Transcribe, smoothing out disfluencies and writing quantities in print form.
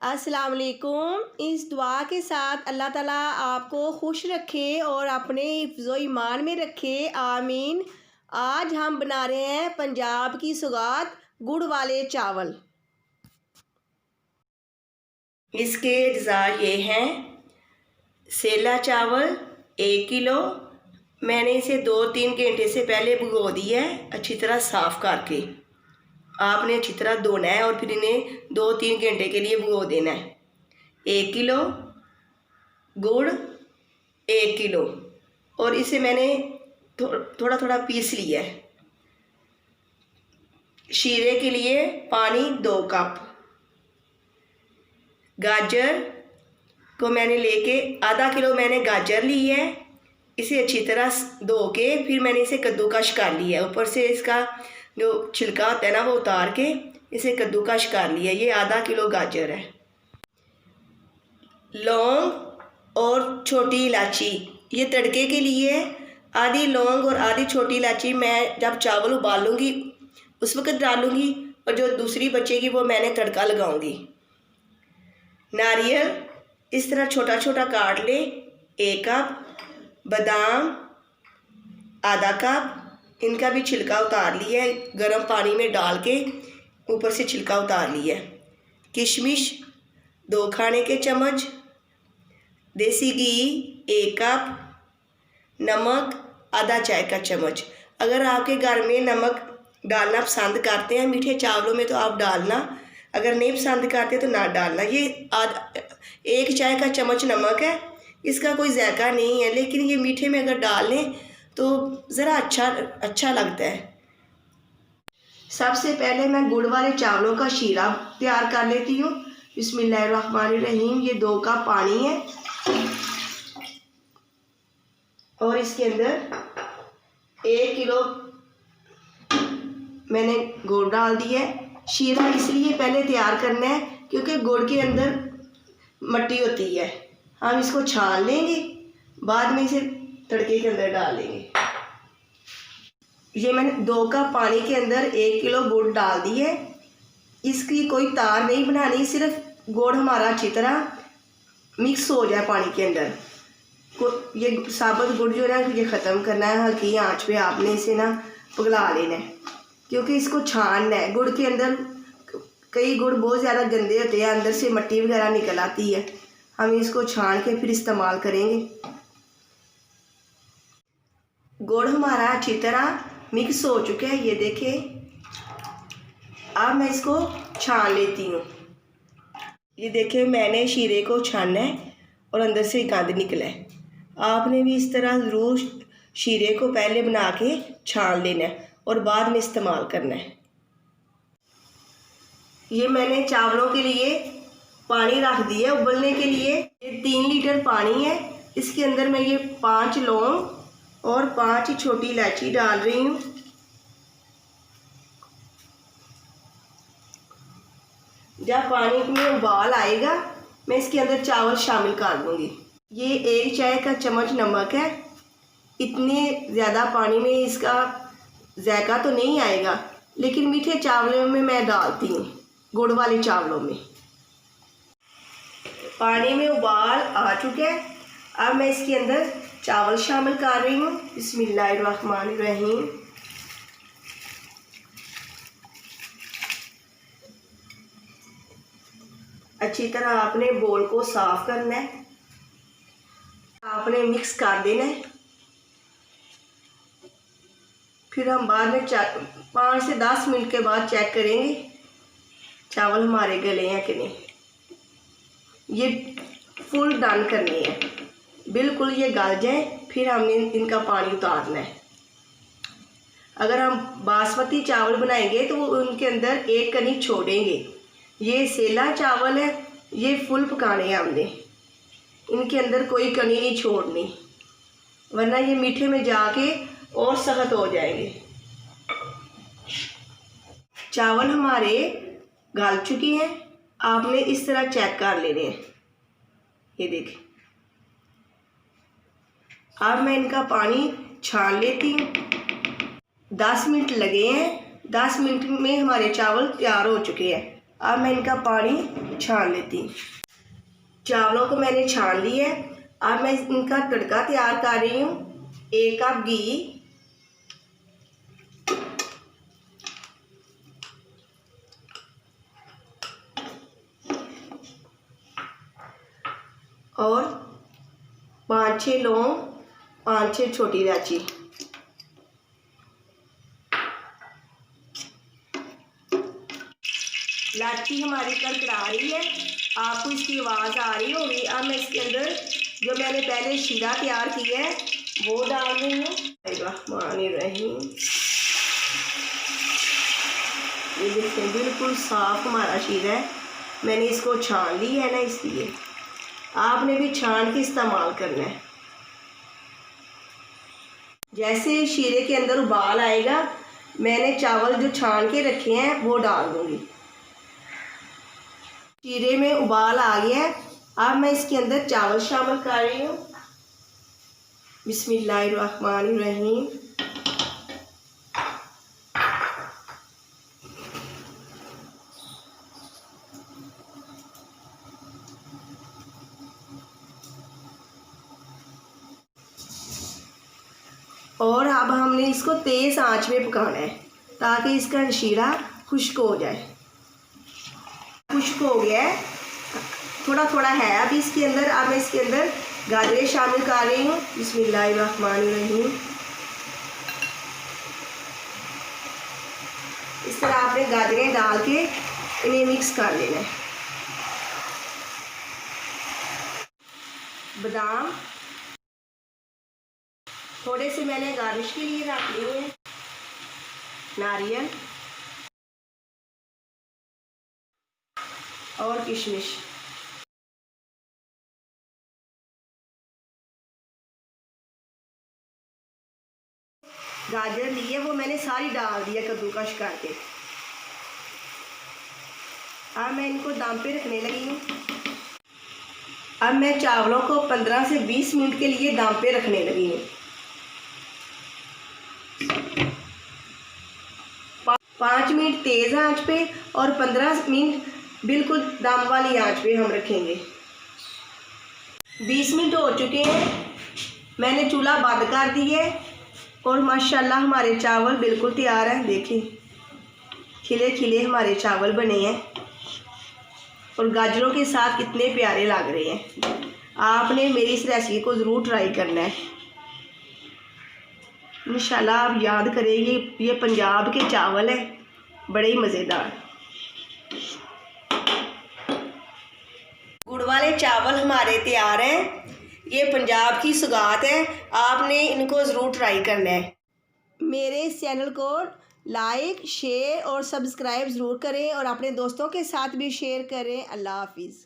अस्सलाम वालेकुम। इस दुआ के साथ अल्लाह ताला आपको खुश रखे और अपने हिफ्ज़ो ईमान में रखे, आमीन। आज हम बना रहे हैं पंजाब की सौगात गुड़ वाले चावल। इसके अज्जा ये हैं: सेला चावल 1 किलो। मैंने इसे 2-3 घंटे से पहले भिगो दिया है अच्छी तरह साफ़ करके। आपने अच्छी तरह धोना है और फिर इन्हें 2-3 घंटे के लिए भिगो देना है। 1 किलो गुड़ 1 किलो, और इसे मैंने थोड़ा थोड़ा पीस लिया है। शीरे के लिए पानी 2 कप। गाजर को मैंने लेके आधा किलो मैंने गाजर ली है। इसे अच्छी तरह धो के फिर मैंने इसे कद्दूकश कर लिया है। ऊपर से इसका जो छिलका होता है ना वो उतार के इसे कद्दूकश कर लिया। ये आधा किलो गाजर है। लौंग और छोटी इलायची ये तड़के के लिए। आधी लौंग और आधी छोटी इलायची मैं जब चावल उबालूंगी उस वक्त डालूंगी, और जो दूसरी बचेगी वो मैंने तड़का लगाऊंगी। नारियल इस तरह छोटा छोटा काट ले 1 कप। बादाम आधा कप, इनका भी छिलका उतार लिया है, गर्म पानी में डाल के ऊपर से छिलका उतार लिया है। किशमिश 2 खाने के चम्मच। देसी घी 1 कप। नमक आधा चाय का चम्मच। अगर आपके घर में नमक डालना पसंद करते हैं मीठे चावलों में तो आप डालना, अगर नहीं पसंद करते तो ना डालना। ये 1 चाय का चम्मच नमक है। इसका कोई जायका नहीं है, लेकिन ये मीठे में अगर डाल लें तो ज़रा अच्छा लगता है। सबसे पहले मैं गुड़ वाले चावलों का शीरा तैयार कर लेती हूँ। बिस्मिल्लाहिर्रहमानिर्रहीम। ये 2 कप पानी है और इसके अंदर 1 किलो मैंने गुड़ डाल दिया है। शीरा इसलिए पहले तैयार करना है क्योंकि गुड़ के अंदर मट्टी होती है। हम इसको छान लेंगे, बाद में इसे तड़के के अंदर डालेंगे। ये मैंने 2 कप पानी के अंदर 1 किलो गुड़ डाल दी है। इसकी कोई तार नहीं बनानी, सिर्फ गुड़ हमारा अच्छी तरह मिक्स हो जाए पानी के अंदर। ये साबुत गुड़ जो है ना ये ख़त्म करना है। हल्की आंच पे आपने इसे ना पिघला लेना है, क्योंकि इसको छानना है। गुड़ के अंदर कई गुड़ बहुत ज़्यादा गंदे होते हैं, अंदर से मिट्टी वगैरह निकल आती है। हम इसको छान के फिर इस्तेमाल करेंगे। गुड़ हमारा अच्छी तरह मिक्स हो चुका है, ये देखें। अब मैं इसको छान लेती हूँ। ये देखें मैंने शीरे को छाना है और अंदर से गंद निकला है। आपने भी इस तरह ज़रूर शीरे को पहले बना के छान लेना है और बाद में इस्तेमाल करना है। ये मैंने चावलों के लिए पानी रख दिया उबलने के लिए। ये 3 लीटर पानी है। इसके अंदर मैं ये 5 लौंग और 5 छोटी इलायची डाल रही हूँ। जब पानी में उबाल आएगा मैं इसके अंदर चावल शामिल कर दूँगी। ये 1 चाय का चम्मच नमक है। इतने ज़्यादा पानी में इसका जायका तो नहीं आएगा, लेकिन मीठे चावलों में मैं डालती हूँ, गुड़ वाले चावलों में। पानी में उबाल आ चुका है। अब मैं इसके अंदर चावल शामिल कर रही हूँ। बिस्मिल्लाहिर्रहमानिर्रहीम। अच्छी तरह आपने बोल को साफ करना है, आपने मिक्स कर देना है। फिर हम बाद में 5 से 10 मिनट के बाद चेक करेंगे चावल हमारे गले हैं कि नहीं। ये फुल डन करनी है, बिल्कुल ये गल जाए, फिर हमने इनका पानी उतारना है। अगर हम बासमती चावल बनाएंगे तो वो उनके अंदर 1 कनी छोड़ेंगे। ये सेला चावल है, ये फुल पकाने हैं हमने, इनके अंदर कोई कनी नहीं छोड़नी, वरना ये मीठे में जाके और सख्त हो जाएंगे। चावल हमारे गल चुके हैं। आपने इस तरह चेक कर लेने हैं। ये देखें। अब मैं इनका पानी छान लेती हूँ। 10 मिनट लगे हैं। 10 मिनट में हमारे चावल तैयार हो चुके हैं। अब मैं इनका पानी छान लेती हूँ। चावलों को मैंने छान लिया है। अब मैं इनका तड़का तैयार कर रही हूँ। 1 कप घी, और 5-6 लौंग, 5-6 छोटी इलायची। इलायची हमारी कड़कड़ा रही है, आपको इसकी आवाज़ आ रही होगी। अब मैं इसके अंदर जो मैंने पहले शीरा तैयार किया है वो डाल रही हूँ। रहमान-ए-रहीम। ये देखिए बिल्कुल साफ़ हमारा शीरा है। मैंने इसको छान ली है ना, इसलिए आपने भी छान के इस्तेमाल करना है। जैसे शीरे के अंदर उबाल आएगा, मैंने चावल जो छान के रखे हैं वो डाल दूँगी। शीरे में उबाल आ गया है। अब मैं इसके अंदर चावल शामिल कर रही हूँ। बिस्मिल्लाहिर्रहमानिर्रहीम। और अब हमने इसको तेज़ आंच में पकाना है ताकि इसका शीरा खुश्क हो जाए। खुश्क हो गया है, थोड़ा थोड़ा है अभी इसके अंदर। अब मैं इसके अंदर गाजरें शामिल कर रही हूँ। बिस्मिल्लाहिर्रहमानिर्रहीम। इस तरह आपने गाजरें डाल के इन्हें मिक्स कर लेना है। बादाम थोड़े से मैंने गार्निश के लिए रख लिए हैं। नारियल और किशमिश। गाजर ली है वो मैंने सारी डाल दी है कद्दूकश करके। अब मैं इनको दम पे रखने लगी हूँ। अब मैं चावलों को 15 से 20 मिनट के लिए दम पे रखने लगी हूँ। 5 मिनट तेज़ आंच पे और 15 मिनट बिल्कुल दम वाली आंच पे हम रखेंगे। 20 मिनट हो चुके हैं, मैंने चूल्हा बंद कर दिया है और माशाल्लाह हमारे चावल बिल्कुल तैयार हैं। देखें खिले खिले हमारे चावल बने हैं और गाजरों के साथ कितने प्यारे लग रहे हैं। आपने मेरी इस रेसिपी को ज़रूर ट्राई करना है। इंशाल्लाह आप याद करेंगे, ये पंजाब के चावल है, बड़े ही मज़ेदार। गुड़ वाले चावल हमारे तैयार हैं। ये पंजाब की सौगात है, आपने इनको ज़रूर ट्राई करना है। मेरे इस चैनल को लाइक, शेयर और सब्सक्राइब ज़रूर करें और अपने दोस्तों के साथ भी शेयर करें। अल्लाह हाफिज़।